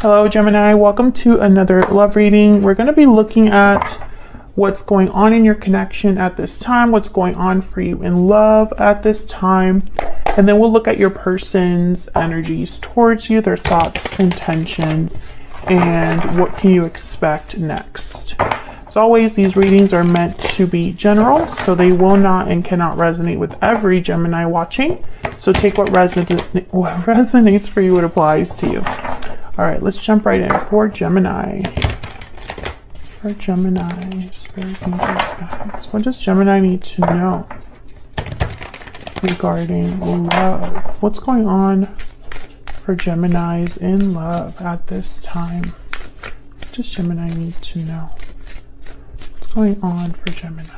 Hello Gemini, welcome to another love reading. We're going to be looking at what's going on in your connection at this time, what's going on for you in love at this time, and then we'll look at your person's energies towards you, their thoughts, intentions, and what can you expect next. As always, these readings are meant to be general, so they will not and cannot resonate with every Gemini watching. So take what resonates for you, what applies to you. All right, let's jump right in for Gemini. For Gemini, Spirit, Angels, Guides. What does Gemini need to know regarding love? What's going on for Geminis in love at this time? What does Gemini need to know? What's going on for Gemini?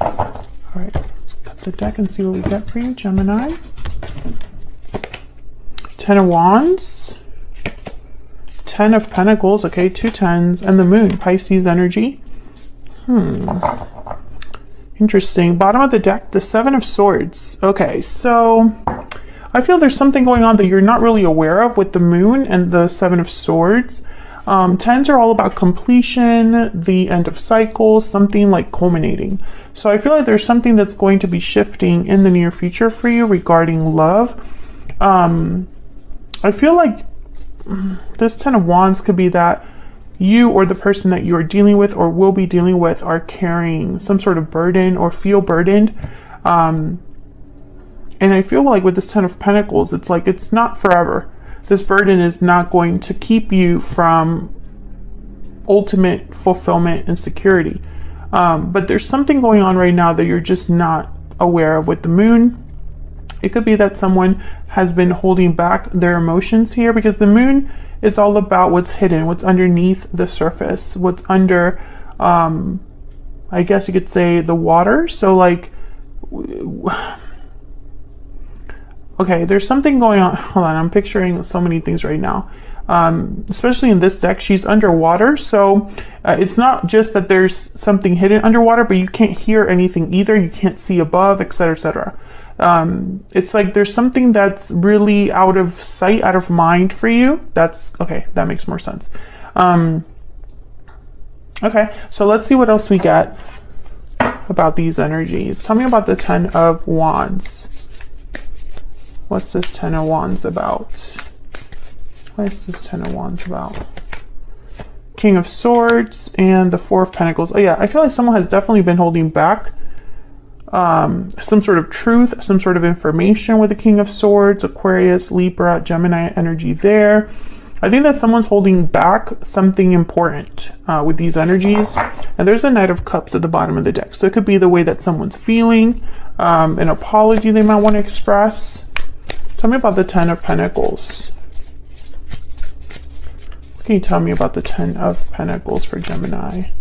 All right, let's cut the deck and see what we get for you, Gemini. 10 of Wands. 10 of Pentacles, okay, 2 10s, and the Moon, Pisces energy. Interesting. Bottom of the deck, the 7 of Swords. Okay, so I feel there's something going on that you're not really aware of with the Moon and the 7 of Swords. 10s are all about completion, the end of cycles, something like culminating. So I feel like there's something that's going to be shifting in the near future for you regarding love. I feel like this 10 of Wands could be that you or the person that you're dealing with or will be dealing with are carrying some sort of burden or feel burdened. And I feel like with this 10 of Pentacles, it's like it's not forever. This burden is not going to keep you from ultimate fulfillment and security. But there's something going on right now that you're just not aware of with the Moon. It could be that someone has been holding back their emotions here, because the Moon is all about what's hidden, what's underneath the surface, what's under, I guess you could say, the water. So like, okay, there's something going on. Hold on, I'm picturing so many things right now. Especially in this deck, she's underwater. So it's not just that there's something hidden underwater, but you can't hear anything either. You can't see above, etc., etc. It's like there's something that's really out of sight, out of mind for you. That's okay. That makes more sense. Okay, so let's see what else we get about these energies. Tell me about the 10 of Wands. What's this 10 of Wands about? What is this 10 of Wands about? King of Swords and the 4 of Pentacles. Oh yeah, I feel like someone has definitely been holding back some sort of truth, some sort of information with the King of Swords, Aquarius, Libra, Gemini energy there. I think that someone's holding back something important with these energies. And there's a Knight of Cups at the bottom of the deck. So it could be the way that someone's feeling, an apology they might want to express. Tell me about the 10 of Pentacles. What can you tell me about the 10 of Pentacles for Gemini?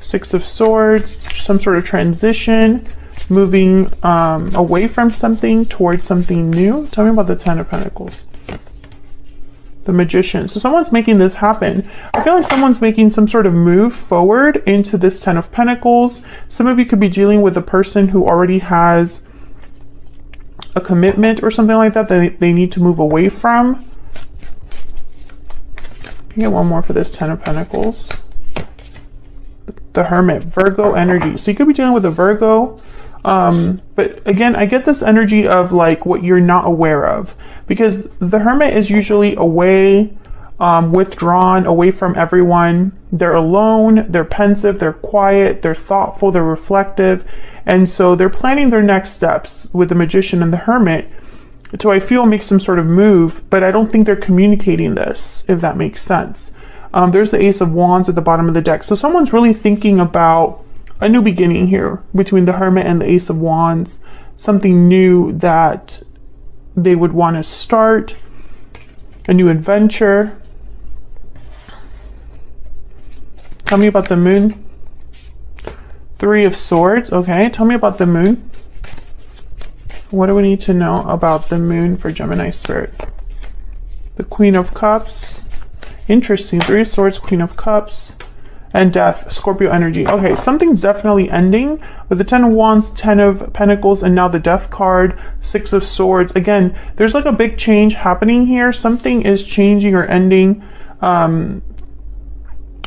6 of Swords, some sort of transition, moving away from something towards something new. Tell me about the 10 of Pentacles. The Magician. So someone's making this happen. I feel like someone's making some sort of move forward into this 10 of Pentacles. Some of you could be dealing with a person who already has a commitment or something like that they need to move away from. Can you get one more for this 10 of Pentacles? The Hermit, Virgo energy. So you could be dealing with a Virgo. But again, I get this energy of like what you're not aware of, because the Hermit is usually away, withdrawn, away from everyone. They're alone, they're pensive, they're quiet, they're thoughtful, they're reflective. And so they're planning their next steps with the Magician and the Hermit. So I feel make some sort of move, but I don't think they're communicating this, if that makes sense. There's the Ace of Wands at the bottom of the deck. So someone's really thinking about a new beginning here between the Hermit and the Ace of Wands. Something new that they would want to start. A new adventure. Tell me about the Moon. 3 of Swords. Okay, tell me about the Moon. What do we need to know about the Moon for Gemini Spirit? The Queen of Cups. Interesting. 3 of Swords, Queen of Cups, and death, Scorpio energy. Okay, something's definitely ending with the 10 of Wands, 10 of Pentacles, and now the Death card, 6 of Swords. Again, there's like a big change happening here. Something is changing or ending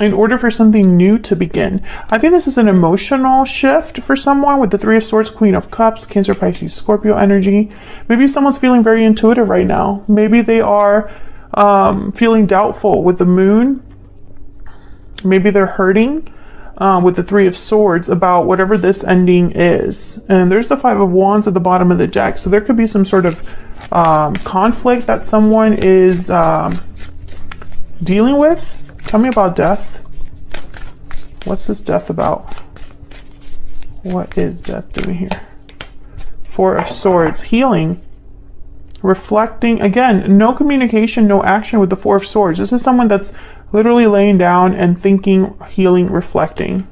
in order for something new to begin. I think this is an emotional shift for someone with the 3 of Swords, Queen of Cups, Cancer, Pisces, Scorpio energy. Maybe someone's feeling very intuitive right now. Maybe they are feeling doubtful with the Moon. Maybe they're hurting with the 3 of Swords about whatever this ending is. And there's the 5 of Wands at the bottom of the deck. So there could be some sort of conflict that someone is dealing with. Tell me about death. What's this death about? What is death doing here? 4 of Swords, healing, reflecting. Again, no communication, no action with the 4 of Swords. This is someone that's literally laying down and thinking, healing, reflecting.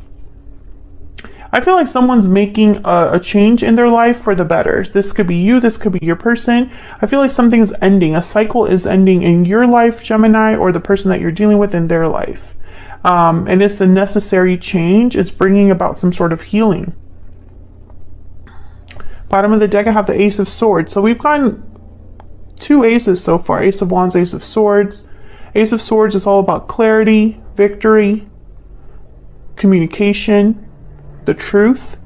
I feel like someone's making a change in their life for the better. This could be you, this could be your person. I feel like something is ending. A cycle is ending in your life, Gemini, or the person that you're dealing with in their life. And it's a necessary change. It's bringing about some sort of healing. Bottom of the deck, I have the Ace of Swords. So we've gotten 2 aces so far. Ace of Wands, Ace of Swords. Ace of Swords is all about clarity, victory, communication, the truth.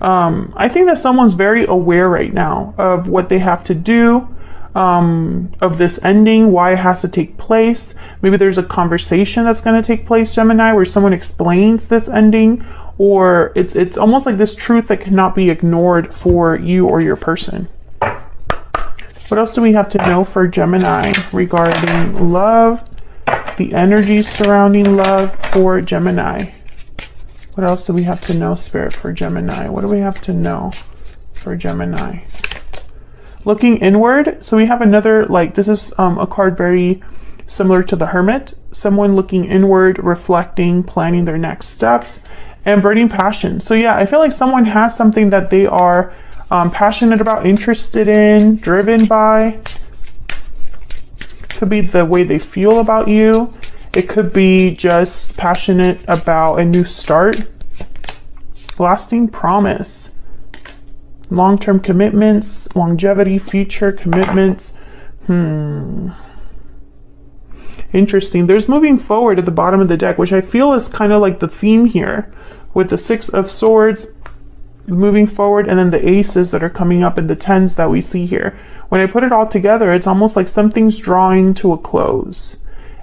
I think that someone's very aware right now of what they have to do, of this ending, why it has to take place. Maybe there's a conversation that's going to take place, Gemini, where someone explains this ending, or it's almost like this truth that cannot be ignored for you or your person. What else do we have to know for Gemini regarding love, the energy surrounding love for Gemini? What else do we have to know, Spirit, for Gemini? What do we have to know for Gemini? Looking inward. So we have another, like, this is a card very similar to the Hermit. Someone looking inward, reflecting, planning their next steps, and burning passion. So yeah, I feel like someone has something that they are passionate about, interested in, driven by. Could be the way they feel about you. It could be just passionate about a new start, lasting promise, long-term commitments, longevity, future commitments. Interesting. There's moving forward at the bottom of the deck, which I feel is kind of like the theme here with the 6 of Swords, moving forward, and then the aces that are coming up and the 10s that we see here. When I put it all together, it's almost like something's drawing to a close.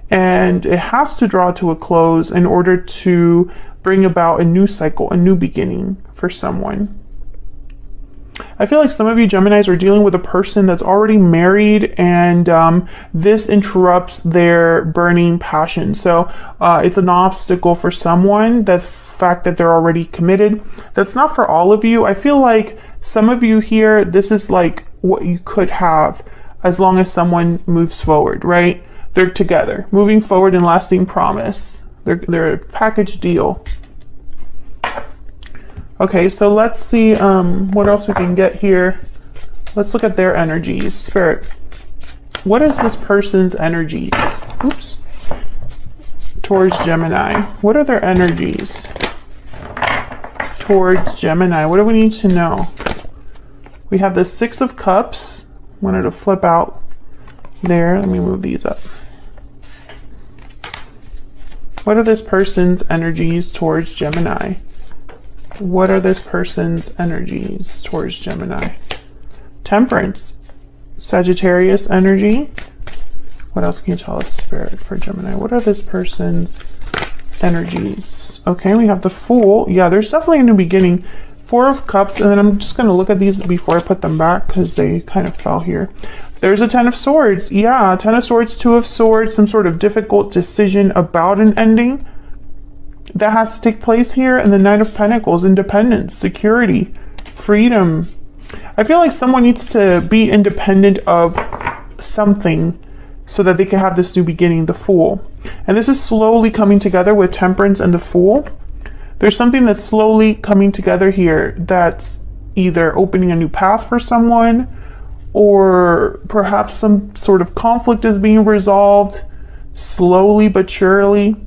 And it has to draw to a close in order to bring about a new cycle, a new beginning for someone. I feel like some of you Geminis are dealing with a person that's already married, and this interrupts their burning passion. So it's an obstacle for someone, the fact that they're already committed. That's not for all of you. I feel like some of you here, this is like what you could have as long as someone moves forward, right? They're together, moving forward and lasting promise. They're a package deal. Okay, so let's see what else we can get here. Let's look at their energies. Spirit, what is this person's energies? Oops. Towards Gemini. What are their energies towards Gemini? What do we need to know? We have the 6 of Cups. Wanted to flip out there. Let me move these up. What are this person's energies towards Gemini? What are this person's energies towards Gemini? Temperance, Sagittarius energy. What else can you tell us, Spirit, for Gemini? What are this person's energies? Okay, we have the Fool. Yeah, there's definitely a new beginning. 4 of Cups, and then I'm just going to look at these before I put them back because they kind of fell here. There's a 10 of Swords. Yeah, 10 of Swords, 2 of Swords, some sort of difficult decision about an ending that has to take place here. And the 9 of Pentacles, independence, security, freedom. I feel like someone needs to be independent of something so that they can have this new beginning, the Fool. And this is slowly coming together with Temperance and the Fool. There's something that's slowly coming together here that's either opening a new path for someone, or perhaps some sort of conflict is being resolved slowly but surely.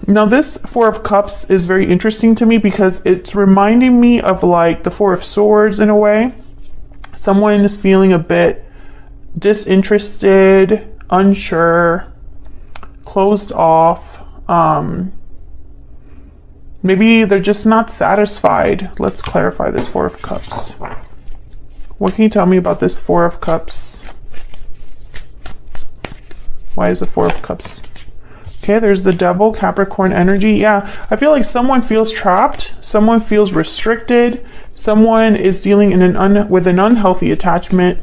Now this Four of Cups is very interesting to me because it's reminding me of like the Four of Swords in a way. Someone is feeling a bit disinterested, unsure, closed off. Maybe they're just not satisfied. Let's clarify this Four of Cups. What can you tell me about this Four of Cups? Why is the Four of Cups? Okay, there's the Devil, Capricorn energy. Yeah, I feel like someone feels trapped. Someone feels restricted. Someone is dealing in with an unhealthy attachment.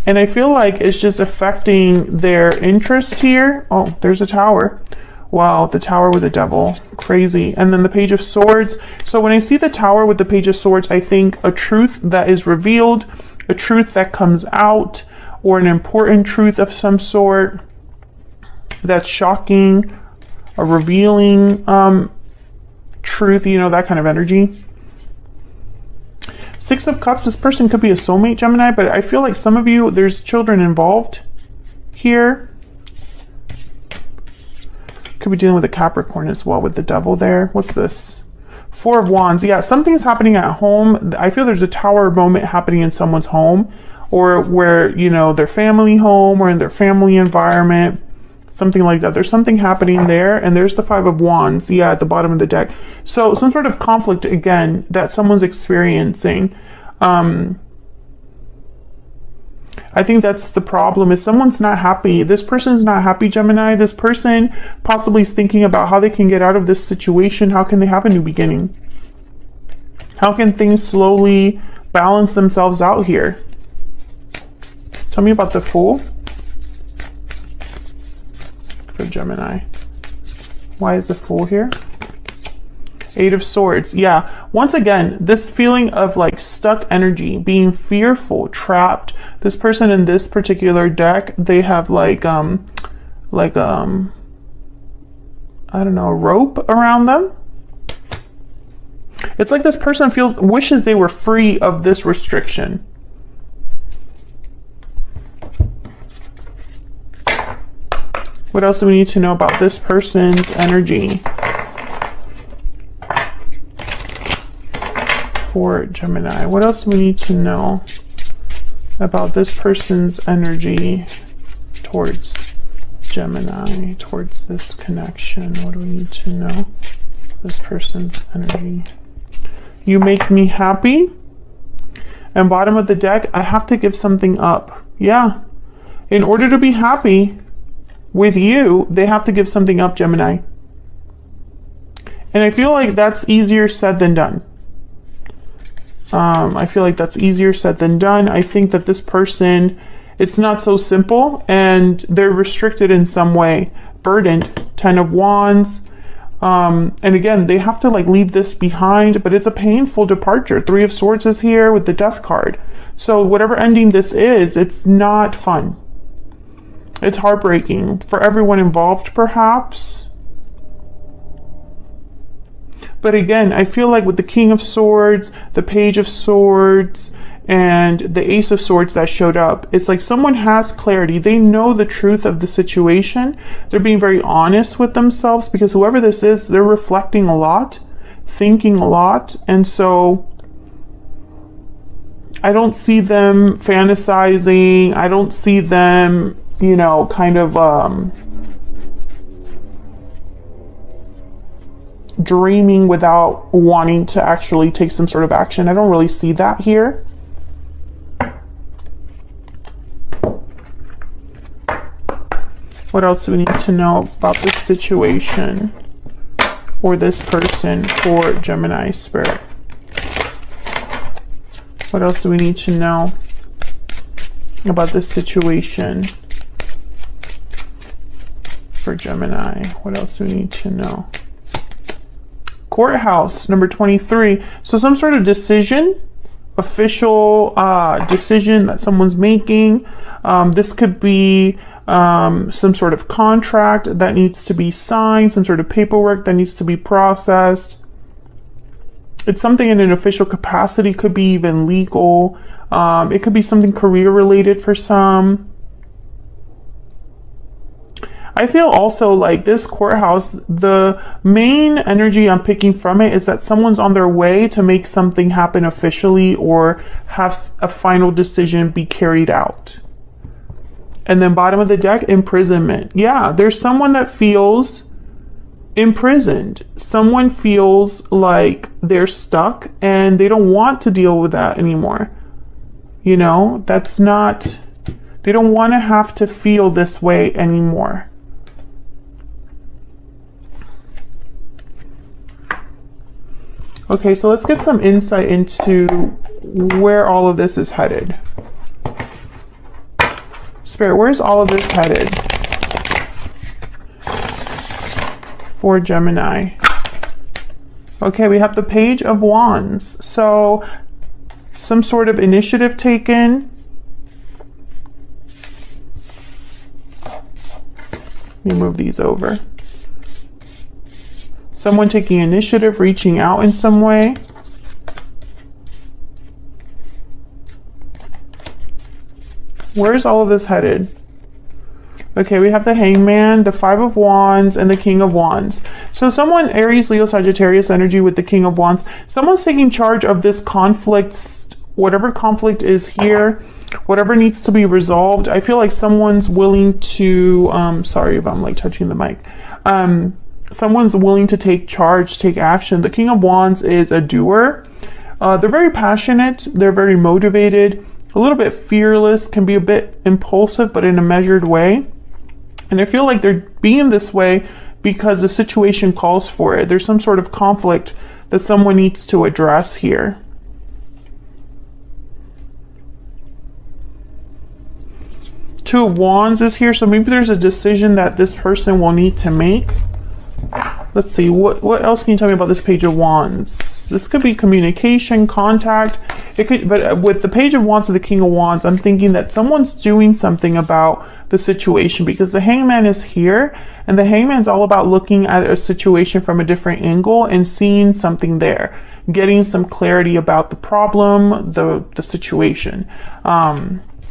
And I feel like it's just affecting their interest here. Oh, there's a Tower. Wow, the Tower with the Devil. Crazy. And then the Page of Swords. So when I see the Tower with the Page of Swords, I think a truth that is revealed, a truth that comes out, or an important truth of some sort that's shocking, a revealing truth, you know, that kind of energy. Six of Cups, this person could be a soulmate, Gemini, but I feel like some of you, there's children involved here. Could be dealing with a Capricorn as well with the Devil there. What's this? Four of Wands. Yeah, something's happening at home. I feel there's a Tower moment happening in someone's home, or where, you know, their family home or in their family environment. Something like that. There's something happening there. And there's the Five of Wands, yeah, at the bottom of the deck. So some sort of conflict, again, that someone's experiencing. I think that's the problem, is someone's not happy. This person's not happy, Gemini. This person possibly is thinking about how they can get out of this situation. How can they have a new beginning? How can things slowly balance themselves out here? Tell me about the Fool. For Gemini. Why is the Fool here? Eight of Swords. Yeah, once again, this feeling of like stuck energy, being fearful, trapped. This person in this particular deck, they have like I don't know, a rope around them. It's like this person wishes they were free of this restriction. What else do we need to know about this person's energy for Gemini? What else do we need to know about this person's energy towards Gemini, towards this connection? What do we need to know? This person's energy. You make me happy. And bottom of the deck, I have to give something up. Yeah. In order to be happy with you, they have to give something up, Gemini. And I feel like that's easier said than done. I feel like that's easier said than done. I think that this person, it's not so simple, and they're restricted in some way, burdened. Ten of Wands. And again, they have to like leave this behind, but it's a painful departure. Three of Swords is here with the Death card. So whatever ending this is, it's not fun. It's heartbreaking for everyone involved, perhaps. But again, I feel like with the King of Swords, the Page of Swords, and the Ace of Swords that showed up, it's like someone has clarity. They know the truth of the situation. They're being very honest with themselves, because whoever this is, they're reflecting a lot, thinking a lot. And so I don't see them fantasizing. I don't see them, you know, kind of dreaming without wanting to actually take some sort of action. I don't really see that here. What else do we need to know about this situation or this person for Gemini Spirit? What else do we need to know about this situation for Gemini? What else do we need to know? Courthouse, number 23. So some sort of decision, official decision that someone's making. This could be some sort of contract that needs to be signed, some sort of paperwork that needs to be processed. It's something in an official capacity, could be even legal. It could be something career related for some. I feel also like this courthouse, the main energy I'm picking from it is that someone's on their way to make something happen officially or have a final decision be carried out. And then bottom of the deck, imprisonment. Yeah, there's someone that feels imprisoned. Someone feels like they're stuck and they don't want to deal with that anymore. You know, that's not, they don't want to have to feel this way anymore. Okay, so let's get some insight into where all of this is headed. Spirit, where's all of this headed for Gemini? Okay, we have the Page of Wands. So some sort of initiative taken. Let me move these over. Someone taking initiative, reaching out in some way. Where's all of this headed? Okay, we have the Hangman, the Five of Wands, and the King of Wands. So someone, Aries, Leo, Sagittarius energy with the King of Wands. Someone's taking charge of this conflict, whatever conflict is here, whatever needs to be resolved. I feel like someone's willing to, sorry if I'm like touching the mic. Someone's willing to take charge, take action. The King of Wands is a doer. They're very passionate. They're very motivated, a little bit fearless, can be a bit impulsive, but in a measured way. And I feel like they're being this way because the situation calls for it. There's some sort of conflict that someone needs to address here. Two of Wands is here, so maybe there's a decision that this person will need to make. Let's see, what else can you tell me about this Page of Wands? This could be communication, contact. It could, but with the Page of Wands and the King of Wands, I'm thinking that someone's doing something about the situation because the Hangman is here, and the Hangman's all about looking at a situation from a different angle and seeing something there, getting some clarity about the problem, the situation.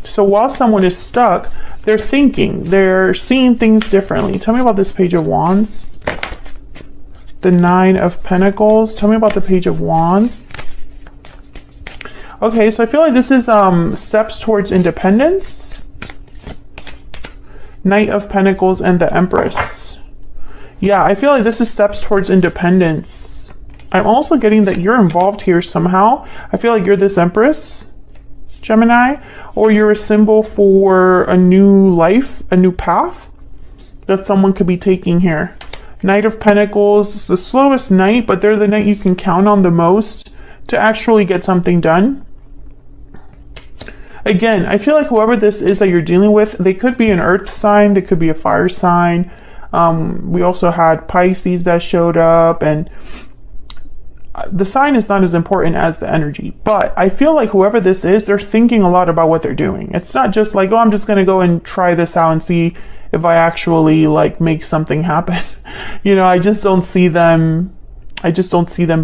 So while someone is stuck, they're thinking, they're seeing things differently. Tell me about this Page of Wands. The Nine of Pentacles. Tell me about the Page of Wands. Okay, so I feel like this is steps towards independence. Knight of Pentacles and the Empress. Yeah, I feel like this is steps towards independence. I'm also getting that you're involved here somehow. I feel like you're this Empress, Gemini, or you're a symbol for a new life, a new path that someone could be taking here. Knight of Pentacles is the slowest knight, but they're the knight you can count on the most to actually get something done. Again, I feel like whoever this is that you're dealing with, they could be an earth sign, they could be a fire sign. We also had Pisces that showed up, and the sign is not as important as the energy. But I feel like whoever this is, they're thinking a lot about what they're doing. It's not just like, oh, I'm just going to go and try this out and see if I actually like make something happen. You know, I just don't see them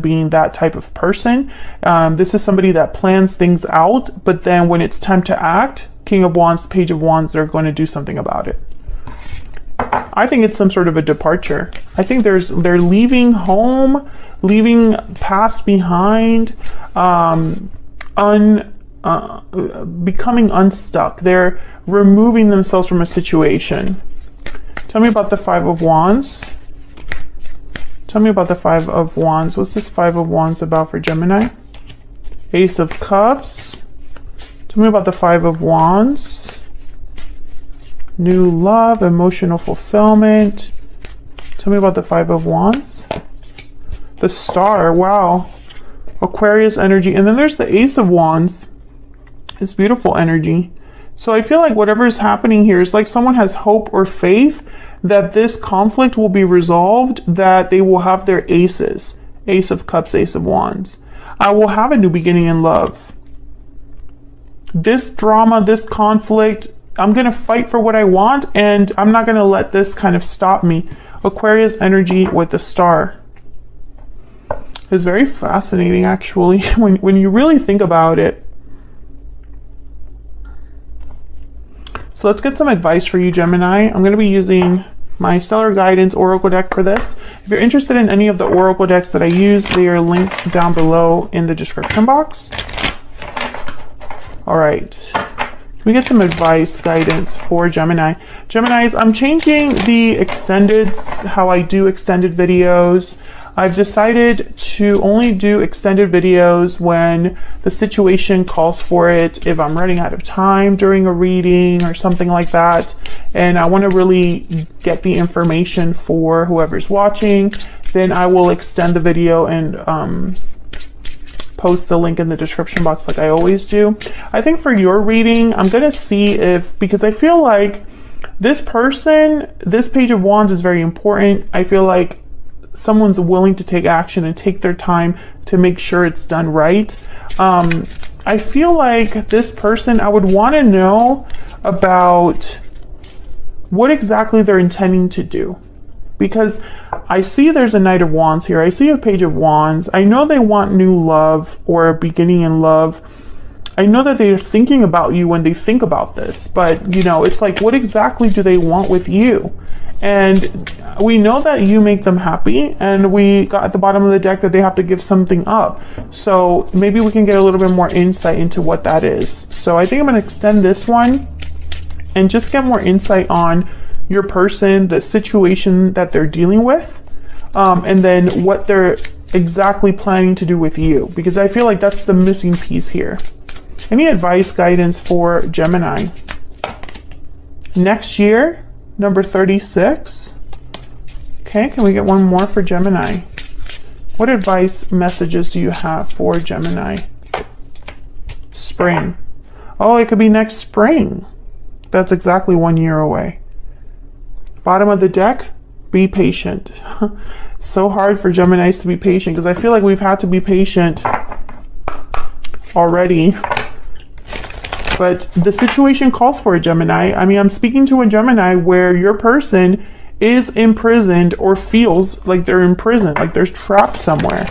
being that type of person. This is somebody that plans things out, but then when it's time to act, King of Wands, Page of Wands, they're going to do something about it. I think it's some sort of a departure. I think they're leaving home, leaving past behind, becoming unstuck. They're removing themselves from a situation. Tell me about the Five of Wands. Tell me about the Five of Wands. What's this Five of Wands about for Gemini? Ace of Cups. Tell me about the Five of Wands. New love, emotional fulfillment. Tell me about the Five of Wands. The Star, wow. Aquarius energy. And then there's the Ace of Wands. It's beautiful energy. So I feel like whatever is happening here is like someone has hope or faith that this conflict will be resolved, that they will have their aces. Ace of Cups, Ace of Wands. I will have a new beginning in love. This drama, this conflict, I'm going to fight for what I want, and I'm not going to let this kind of stop me. Aquarius energy with the Star. It's very fascinating, actually, when you really think about it. So let's get some advice for you, Gemini. I'm going to be using my stellar guidance oracle deck for this. If you're interested in any of the oracle decks that I use, they are linked down below in the description box. All right, can we get some advice, guidance for Gemini? Geminis, I'm changing the extended, how I do extended videos. I've decided to only do extended videos when the situation calls for it, if I'm running out of time during a reading or something like that, and I want to really get the information for whoever's watching, then I will extend the video and post the link in the description box like I always do. I think for your reading, I'm going to see if, because I feel like this person, this Page of Wands is very important. I feel like someone's willing to take action and take their time to make sure it's done right. I feel like this person, I would want to know about what exactly they're intending to do, because I see there's a Knight of Wands here. I see a Page of Wands. I know they want new love or a beginning in love. I know that they're thinking about you when they think about this, but you know, it's like, what exactly do they want with you? And we know that you make them happy, and we got at the bottom of the deck that they have to give something up. So maybe we can get a little bit more insight into what that is. So I think I'm going to extend this one and just get more insight on your person, the situation that they're dealing with, and then what they're exactly planning to do with you, because I feel like that's the missing piece here. Any advice, guidance for Gemini? Next year, number 36. Okay, can we get one more for Gemini? What advice messages do you have for Gemini? Spring. Oh, it could be next spring. That's exactly 1 year away. Bottom of the deck, be patient. So hard for Geminis to be patient, because I feel like we've had to be patient already. But the situation calls for a Gemini. I mean, I'm speaking to a Gemini where your person is imprisoned or feels like they're in prison, like they're trapped somewhere.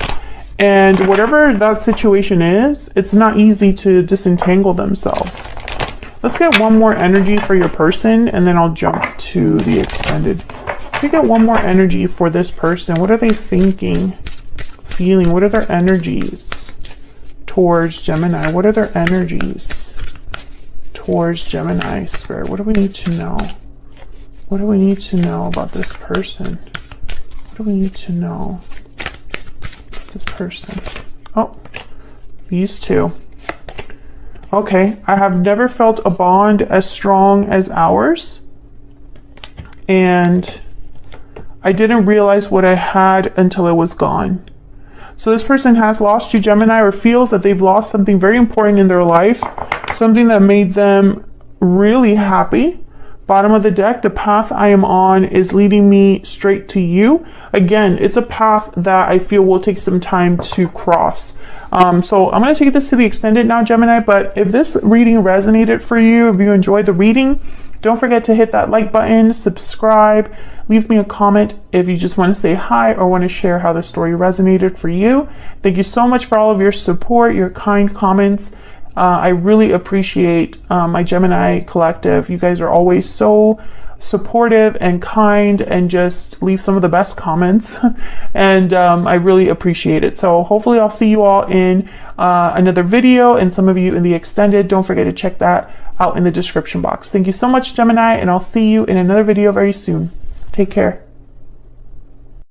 And whatever that situation is, it's not easy to disentangle themselves. Let's get one more energy for your person, and then I'll jump to the extended. We get one more energy for this person. What are they thinking, feeling? What are their energies towards Gemini? What are their energies towards Gemini, Spirit? What do we need to know? What do we need to know about this person? What do we need to know about this person? Oh, these two. Okay, I have never felt a bond as strong as ours, and I didn't realize what I had until it was gone. So this person has lost you, Gemini, or feels that they've lost something very important in their life, something that made them really happy. Bottom of the deck, the path I am on is leading me straight to you. Again, it's a path that I feel will take some time to cross. So I'm going to take this to the extended now, Gemini, but if this reading resonated for you, if you enjoyed the reading, don't forget to hit that like button, subscribe, leave me a comment if you just want to say hi or want to share how the story resonated for you. Thank you so much for all of your support, your kind comments. I really appreciate my Gemini collective. You guys are always so supportive and kind and just leave some of the best comments. And I really appreciate it. So hopefully I'll see you all in another video, and some of you in the extended. Don't forget to check that out in the description box. Thank you so much, Gemini, and I'll see you in another video very soon. Take care.